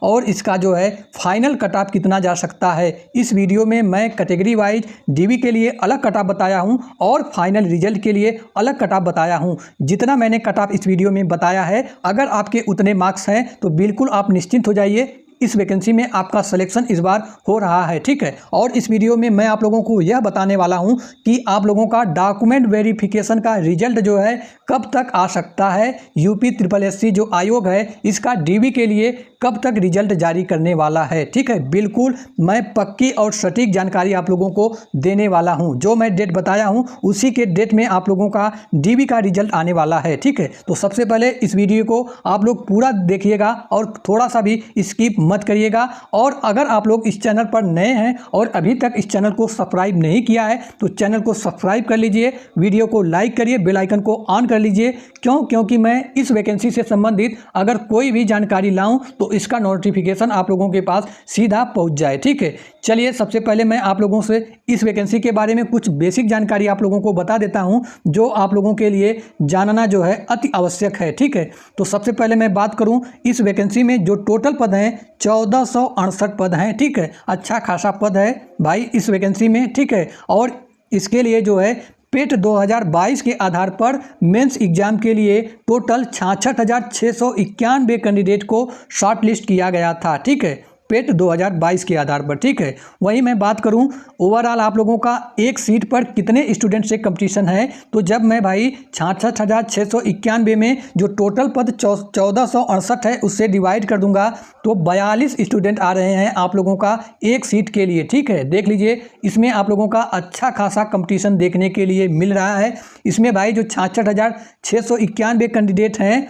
और इसका जो है फाइनल कट ऑफ कितना जा सकता है। इस वीडियो में मैं कैटेगरी वाइज डीबी के लिए अलग कट ऑफ बताया हूं और फाइनल रिजल्ट के लिए अलग कट ऑफ बताया हूं। जितना मैंने कट ऑफ इस वीडियो में बताया है, अगर आपके उतने मार्क्स हैं तो बिल्कुल आप निश्चिंत हो जाइए, इस वैकेंसी में आपका सिलेक्शन इस बार हो रहा है, ठीक है। और इस वीडियो में मैं आप लोगों को यह बताने वाला हूं कि आप लोगों का डॉक्यूमेंट वेरिफिकेशन का रिजल्ट जो है कब तक आ सकता है। यूपी SSSC जो आयोग है, इसका डीबी के लिए कब तक रिजल्ट जारी करने वाला है, ठीक है। बिल्कुल मैं पक्की और सटीक जानकारी आप लोगों को देने वाला हूं। जो मैं डेट बताया हूं उसी के डेट में आप लोगों का डीबी का रिजल्ट आने वाला है, ठीक है। तो सबसे पहले इस वीडियो को आप लोग पूरा देखिएगा और थोड़ा सा भी स्किप मत करिएगा। और अगर आप लोग इस चैनल पर नए हैं और अभी तक इस चैनल को सब्सक्राइब नहीं किया है तो चैनल को सब्सक्राइब कर लीजिए, वीडियो को लाइक करिए, बेल आइकन को ऑन कर लीजिए। क्योंकि मैं इस वैकेंसी से संबंधित अगर कोई भी जानकारी लाऊं तो इसका नोटिफिकेशन आप लोगों के पास सीधा पहुंच जाए, ठीक है। चलिए सबसे पहले मैं आप लोगों से इस वैकेंसी के बारे में कुछ बेसिक जानकारी आप लोगों को बता देता हूं, जो आप लोगों के लिए जानना जो है अति आवश्यक है, ठीक है। तो सबसे पहले मैं बात करूं इस वैकेंसी में जो टोटल पद हैं 1468 पद हैं, ठीक है। अच्छा खासा पद है भाई इस वैकेंसी में, ठीक है। और इसके लिए जो है पेट 2022 के आधार पर मेंस एग्जाम के लिए टोटल 66,691 कैंडिडेट को शॉर्ट लिस्ट किया गया था, ठीक है। पेट 2022 के आधार पर, ठीक है। वहीं मैं बात करूं ओवरऑल आप लोगों का एक सीट पर कितने स्टूडेंट से कंपटीशन है, तो जब मैं भाई 66,691 में जो टोटल पद 1468 है उससे डिवाइड कर दूंगा तो 42 स्टूडेंट आ रहे हैं आप लोगों का एक सीट के लिए, ठीक है। देख लीजिए इसमें आप लोगों का अच्छा खासा कंपटीशन देखने के लिए मिल रहा है। इसमें भाई जो 66,691 कैंडिडेट हैं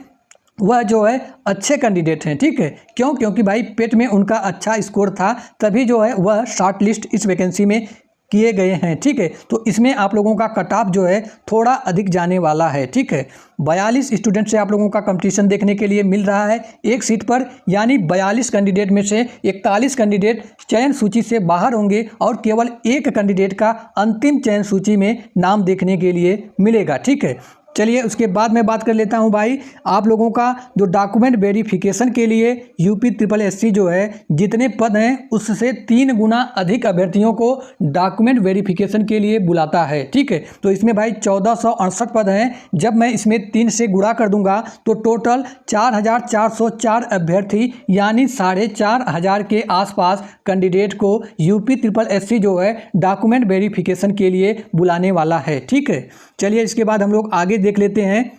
वह जो है अच्छे कैंडिडेट हैं, ठीक है। क्योंकि भाई पेट में उनका अच्छा स्कोर था, तभी जो है वह शॉर्ट लिस्ट इस वैकेंसी में किए गए हैं, ठीक है। तो इसमें आप लोगों का कट ऑफ जो है थोड़ा अधिक जाने वाला है, ठीक है। 42 स्टूडेंट से आप लोगों का कंपटीशन देखने के लिए मिल रहा है एक सीट पर, यानी 42 कैंडिडेट में से 41 कैंडिडेट चयन सूची से बाहर होंगे और केवल एक कैंडिडेट का अंतिम चयन सूची में नाम देखने के लिए मिलेगा, ठीक है। चलिए उसके बाद मैं बात कर लेता हूं भाई आप लोगों का जो डॉक्यूमेंट वेरिफिकेशन के लिए यूपी SSSC जो है जितने पद हैं उससे 3 गुना अधिक अभ्यर्थियों को डॉक्यूमेंट वेरिफिकेशन के लिए बुलाता है, ठीक है। तो इसमें भाई 1468 पद हैं। जब मैं इसमें 3 से गुणा कर दूंगा तो टोटल 4,404 अभ्यर्थी यानी 4,500 के आसपास कैंडिडेट को यूपी SSSC जो है डॉक्यूमेंट वेरिफिकेशन के लिए बुलाने वाला है, ठीक है। चलिए इसके बाद हम लोग आगे देख लेते हैं।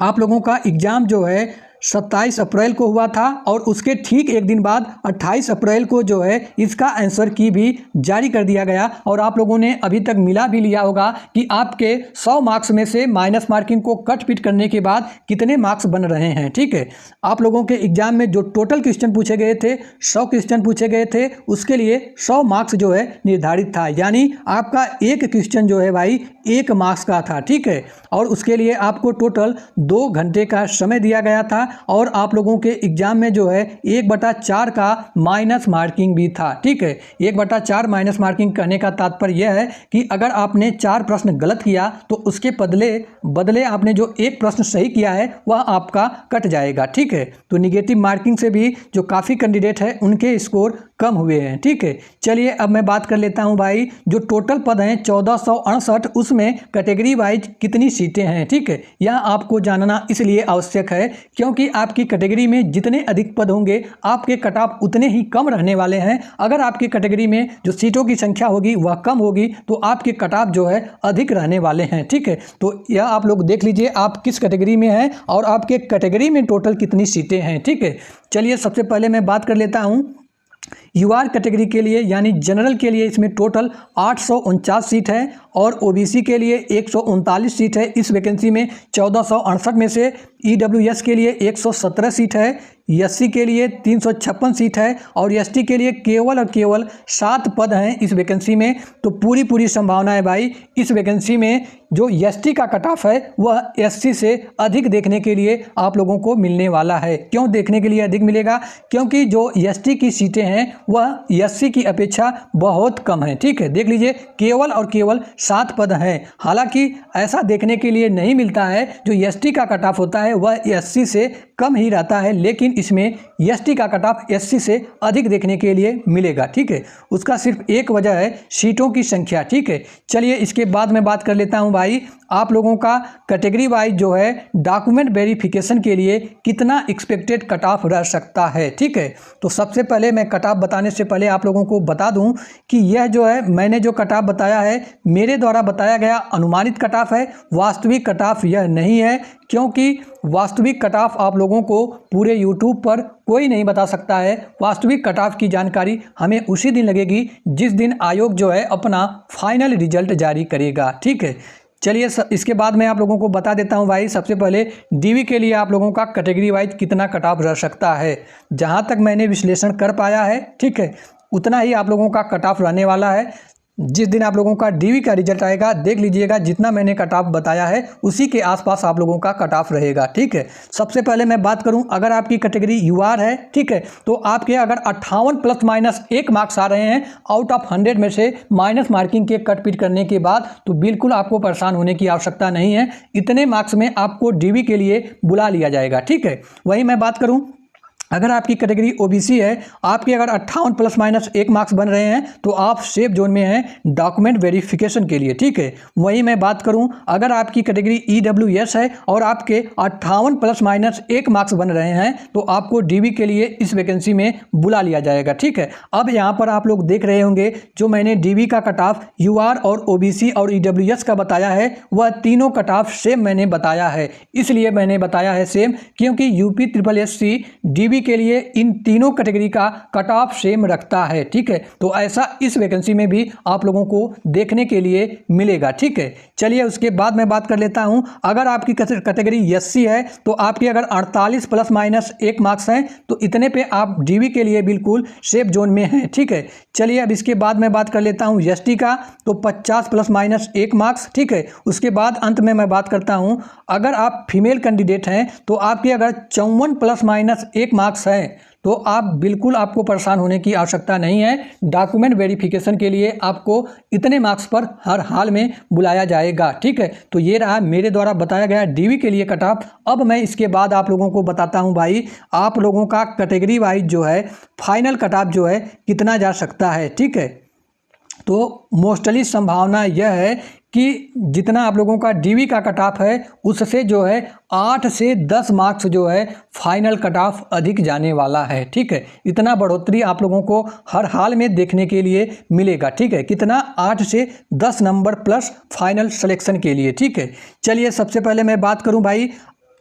आप लोगों का एग्ज़ाम जो है 27 अप्रैल को हुआ था और उसके ठीक एक दिन बाद 28 अप्रैल को जो है इसका आंसर की भी जारी कर दिया गया। और आप लोगों ने अभी तक मिला भी लिया होगा कि आपके 100 मार्क्स में से माइनस मार्किंग को कट पिट करने के बाद कितने मार्क्स बन रहे हैं, ठीक है। आप लोगों के एग्जाम में जो टोटल क्वेश्चन पूछे गए थे 100 क्वेश्चन पूछे गए थे, उसके लिए 100 मार्क्स जो है निर्धारित था, यानी आपका एक क्वेश्चन जो है भाई 1 मार्क्स का था, ठीक है। और उसके लिए आपको टोटल 2 घंटे का समय दिया गया था और आप लोगों के एग्जाम में जो है 1/4 का माइनस मार्किंग भी था, ठीक है। 1/4 माइनस मार्किंग कहने का तात्पर्य यह है कि अगर आपने 4 प्रश्न गलत किया तो उसके बदले आपने जो 1 प्रश्न सही किया है वह आपका कट जाएगा, ठीक है। तो निगेटिव मार्किंग से भी जो काफ़ी कैंडिडेट है उनके स्कोर कम हुए हैं, ठीक है। चलिए अब मैं बात कर लेता हूं भाई जो टोटल पद हैं 1468 उसमें कैटेगरी वाइज कितनी सीटें हैं, ठीक है। यह आपको जानना इसलिए आवश्यक है क्योंकि आपकी कैटेगरी में जितने अधिक पद होंगे आपके कट ऑफ उतने ही कम रहने वाले हैं। अगर आपकी कैटेगरी में जो सीटों की संख्या होगी वह कम होगी तो आपके कट ऑफ जो है अधिक रहने वाले हैं, ठीक है। तो यह आप लोग देख लीजिए आप किस कैटेगरी में हैं और आपके कैटेगरी में टोटल कितनी सीटें हैं, ठीक है। चलिए सबसे पहले मैं बात कर लेता हूं यूआर कैटेगरी के लिए यानी जनरल के लिए इसमें टोटल 849 सीट है और ओबीसी के लिए 139 सीट है। इस वैकेंसी में 1468 में से ईडब्ल्यूएस के लिए 117 सीट है, एससी के लिए 356 सीट है और एसटी के लिए केवल और केवल 7 पद हैं इस वैकेंसी में। तो पूरी संभावना है भाई इस वैकेंसी में जो एसटी का कट ऑफ है वह एससी से अधिक देखने के लिए आप लोगों को मिलने वाला है। क्यों देखने के लिए अधिक मिलेगा? क्योंकि जो एसटी की सीटें हैं वह एससी की अपेक्षा बहुत कम है। ठीक है, देख लीजिए केवल और केवल 7 पद हैं। हालांकि ऐसा देखने के लिए नहीं मिलता है, जो एसटी का कट ऑफ होता है वह एससी से कम ही रहता है, लेकिन इसमें एसटी का कट ऑफ एससी से अधिक देखने के लिए मिलेगा। ठीक है, उसका सिर्फ एक वजह है सीटों की संख्या। ठीक है, चलिए इसके बाद मैं बात कर लेता हूं भाई, आप लोगों का कैटेगरी वाइज जो है डॉक्यूमेंट वेरिफिकेशन के लिए कितना एक्सपेक्टेड कट ऑफ रह सकता है। ठीक है, तो सबसे पहले मैं कट ऑफ बताने से पहले आप लोगों को बता दूं कि यह जो है मैंने जो कट ऑफ बताया है मेरे द्वारा बताया गया अनुमानित कट ऑफ है, वास्तविक कट ऑफ यह नहीं है, क्योंकि वास्तविक कट ऑफ आप लोगों को पूरे यूट्यूब पर कोई नहीं बता सकता है। वास्तविक कट ऑफ की जानकारी हमें उसी दिन लगेगी जिस दिन आयोग जो है अपना फाइनल रिजल्ट जारी करेगा। ठीक है, चलिए इसके बाद मैं आप लोगों को बता देता हूं भाई, सबसे पहले डीवी के लिए आप लोगों का कैटेगरी वाइज कितना कट ऑफ रह सकता है। जहां तक मैंने विश्लेषण कर पाया है, ठीक है, उतना ही आप लोगों का कट ऑफ रहने वाला है। जिस दिन आप लोगों का डीवी का रिजल्ट आएगा, देख लीजिएगा जितना मैंने कट ऑफ बताया है उसी के आसपास आप लोगों का कट ऑफ रहेगा। ठीक है, सबसे पहले मैं बात करूं, अगर आपकी कैटेगरी यूआर है, ठीक है, तो आपके अगर 58 प्लस माइनस 1 मार्क्स आ रहे हैं आउट ऑफ 100 में से माइनस मार्किंग के कट पीट करने के बाद, तो बिल्कुल आपको परेशान होने की आवश्यकता नहीं है। इतने मार्क्स में आपको डीवी के लिए बुला लिया जाएगा। ठीक है, वहीं मैं बात करूँ, अगर आपकी कैटेगरी ओबीसी है, आपके अगर 58 प्लस माइनस 1 मार्क्स बन रहे हैं तो आप सेफ जोन में हैं डॉक्यूमेंट वेरिफिकेशन के लिए। ठीक है, वहीं मैं बात करूं, अगर आपकी कैटेगरी ईडब्ल्यूएस है और आपके 58 प्लस माइनस 1 मार्क्स बन रहे हैं तो आपको डीवी के लिए इस वैकेंसी में बुला लिया जाएगा। ठीक है, अब यहाँ पर आप लोग देख रहे होंगे जो मैंने डीवी का कट ऑफ यूआर और ओबीसी और ईडब्ल्यूएस का बताया है, वह तीनों कट ऑफ सेम मैंने बताया है। इसलिए मैंने बताया है सेम, क्योंकि यूपी ट्रिपल एससी डीवी के लिए इन तीनों कैटेगरी का कट ऑफ सेम रखता है। ठीक है, तो ऐसा इस वैकेंसी में भी आप लोगों को देखने के लिए मिलेगा। ठीक है, चलिए उसके बाद मैं बात कर लेता हूं, अगर आपकी कैटेगरी एससी है तो आपके अगर 48 प्लस माइनस 1 मार्क्स हैं तो इतने पे आप डीवी के लिए बिल्कुल सेफ जोन में हैं। ठीक है, चलिए अब इसके बाद मैं बात कर लेता हूं एसटी का, तो 50 प्लस माइनस 1 मार्क्स। ठीक है, उसके बाद अंत में मैं बात करता हूं, अगर आप फीमेल कैंडिडेट हैं तो आपके अगर 54 प्लस माइनस 1 मार्क्स है तो आप बिल्कुल, आपको परेशान होने की आवश्यकता नहीं है। डॉक्यूमेंट वेरिफिकेशन के लिए आपको इतने मार्क्स पर हर हाल में बुलाया जाएगा। ठीक है, तो ये रहा मेरे द्वारा बताया गया डीवी के लिए कट ऑफ। अब मैं इसके बाद आप लोगों को बताता हूं भाई, आप लोगों का कैटेगरी वाइज जो है फाइनल कट ऑफ जो है कितना जा सकता है। ठीक है, तो मोस्टली संभावना यह है कि जितना आप लोगों का डीवी का कट ऑफ है उससे जो है 8 से 10 मार्क्स जो है फाइनल कट ऑफ अधिक जाने वाला है। ठीक है, इतना बढ़ोतरी आप लोगों को हर हाल में देखने के लिए मिलेगा। ठीक है, कितना, 8 से 10 नंबर प्लस फाइनल सिलेक्शन के लिए। ठीक है, चलिए सबसे पहले मैं बात करूं भाई,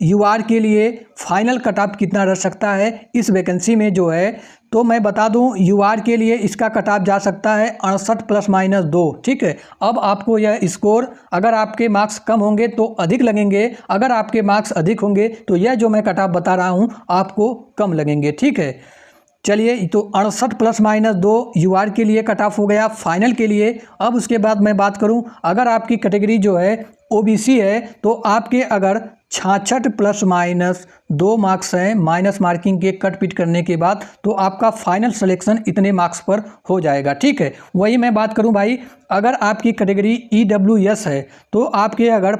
यूआर के लिए फाइनल कट ऑफ कितना रह सकता है इस वैकेंसी में जो है, तो मैं बता दूं यूआर के लिए इसका कट ऑफ जा सकता है 68 प्लस माइनस 2। ठीक है, अब आपको यह स्कोर, अगर आपके मार्क्स कम होंगे तो अधिक लगेंगे, अगर आपके मार्क्स अधिक होंगे तो यह जो मैं कट ऑफ बता रहा हूं आपको कम लगेंगे। ठीक है, चलिए तो 68 प्लस माइनस 2 यूआर के लिए कट ऑफ हो गया फाइनल के लिए। अब उसके बाद मैं बात करूं, अगर आपकी कैटेगरी जो है ओबीसी है तो आपके अगर 66 प्लस माइनस 2 मार्क्स हैं माइनस मार्किंग के कट पीट करने के बाद, तो आपका फाइनल सिलेक्शन इतने मार्क्स पर हो जाएगा। ठीक है, वही मैं बात करूं भाई, अगर आपकी कैटेगरी ईडब्ल्यूएस है तो आपके अगर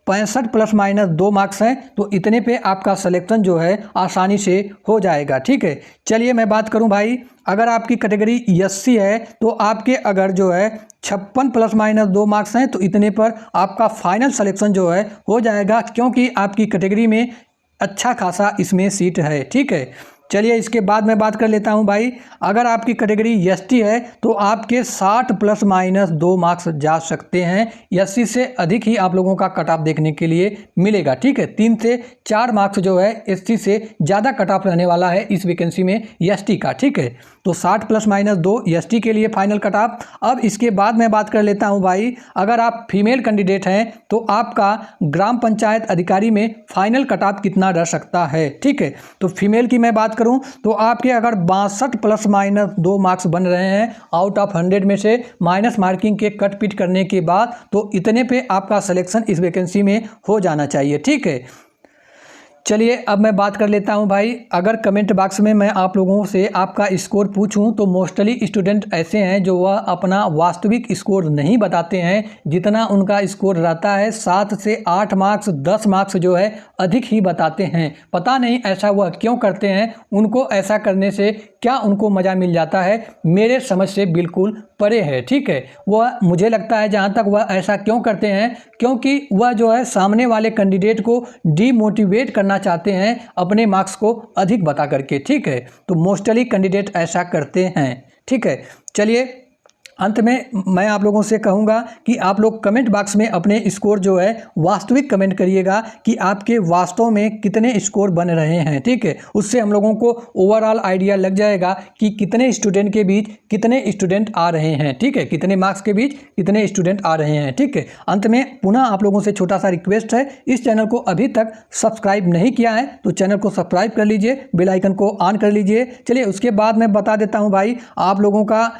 65 प्लस माइनस 2 मार्क्स हैं तो इतने पे आपका सिलेक्शन जो है आसानी से हो जाएगा। ठीक है, चलिए मैं बात करूं भाई, अगर आपकी कैटेगरी एससी है तो आपके अगर जो है 56 प्लस माइनस 2 मार्क्स हैं तो इतने पर आपका फाइनल सिलेक्शन जो है हो जाएगा, क्योंकि आपकी कैटेगरी में अच्छा खासा इसमें सीट है। ठीक है, चलिए इसके बाद मैं बात कर लेता हूं भाई, अगर आपकी कैटेगरी एसटी है तो आपके 60 प्लस माइनस 2 मार्क्स जा सकते हैं। एससी से अधिक ही आप लोगों का कट ऑफ देखने के लिए मिलेगा। ठीक है, 3 से 4 मार्क्स जो है एसटी से ज़्यादा कट ऑफ रहने वाला है इस वैकेंसी में एसटी का। ठीक है, तो 60 प्लस माइनस 2 एसटी के लिए फाइनल कट ऑफ। अब इसके बाद मैं बात कर लेता हूं भाई, अगर आप फीमेल कैंडिडेट हैं तो आपका ग्राम पंचायत अधिकारी में फाइनल कट ऑफ कितना रह सकता है। ठीक है, तो फीमेल की मैं बात करूं तो आपके अगर 62 प्लस माइनस 2 मार्क्स बन रहे हैं आउट ऑफ 100 में से माइनस मार्किंग के कट पीट करने के बाद, तो इतने पे आपका सिलेक्शन इस वैकेंसी में हो जाना चाहिए। ठीक है, चलिए अब मैं बात कर लेता हूं भाई। अगर कमेंट बॉक्स में मैं आप लोगों से आपका स्कोर पूछूं तो मोस्टली स्टूडेंट ऐसे हैं जो वह अपना वास्तविक स्कोर नहीं बताते हैं। जितना उनका स्कोर रहता है 7 से 8 मार्क्स 10 मार्क्स जो है अधिक ही बताते हैं। पता नहीं ऐसा वह क्यों करते हैं, उनको ऐसा करने से क्या उनको मज़ा मिल जाता है, मेरे समझ से बिल्कुल परे है। ठीक है, वह मुझे लगता है जहाँ तक वह ऐसा क्यों करते हैं, क्योंकि वह जो है सामने वाले कैंडिडेट को डीमोटिवेट करना चाहते हैं अपने मार्क्स को अधिक बता करके। ठीक है, तो मोस्टली कैंडिडेट ऐसा करते हैं। ठीक है, चलिए अंत में मैं आप लोगों से कहूँगा कि आप लोग कमेंट बॉक्स में अपने स्कोर जो है वास्तविक कमेंट करिएगा कि आपके वास्तव में कितने स्कोर बन रहे हैं। ठीक है, उससे हम लोगों को ओवरऑल आइडिया लग जाएगा कि कितने स्टूडेंट के बीच कितने स्टूडेंट आ रहे हैं। ठीक है, कितने मार्क्स के बीच कितने स्टूडेंट आ रहे हैं। ठीक है, अंत में पुनः आप लोगों से छोटा सा रिक्वेस्ट है, इस चैनल को अभी तक सब्सक्राइब नहीं किया है तो चैनल को सब्सक्राइब कर लीजिए, बेल आइकन को ऑन कर लीजिए। चलिए उसके बाद मैं बता देता हूँ भाई आप लोगों का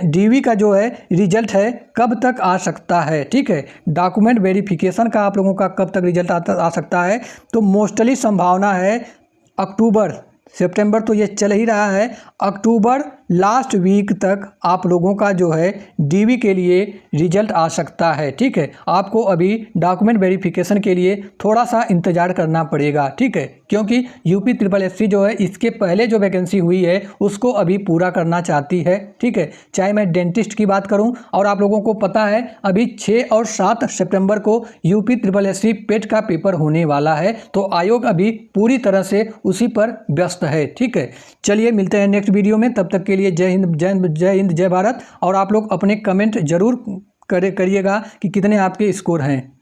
डीवी का जो है रिजल्ट है कब तक आ सकता है। ठीक है, डॉक्यूमेंट वेरिफिकेशन का आप लोगों का कब तक रिजल्ट आ सकता है, तो मोस्टली संभावना है अक्टूबर, सितंबर तो ये चल ही रहा है, अक्टूबर लास्ट वीक तक आप लोगों का जो है डीवी के लिए रिजल्ट आ सकता है। ठीक है, आपको अभी डॉक्यूमेंट वेरिफिकेशन के लिए थोड़ा सा इंतज़ार करना पड़ेगा। ठीक है, क्योंकि यूपी SSSC जो है इसके पहले जो वैकेंसी हुई है उसको अभी पूरा करना चाहती है। ठीक है, चाहे मैं डेंटिस्ट की बात करूं, और आप लोगों को पता है अभी 6 और 7 सितंबर को यूपी SSSC पेट का पेपर होने वाला है, तो आयोग अभी पूरी तरह से उसी पर व्यस्त है। ठीक है, चलिए मिलते हैं नेक्स्ट वीडियो में, तब तक के लिए जय हिंद जय भारत। और आप लोग अपने कमेंट जरूर करिएगा कि कितने आपके स्कोर हैं।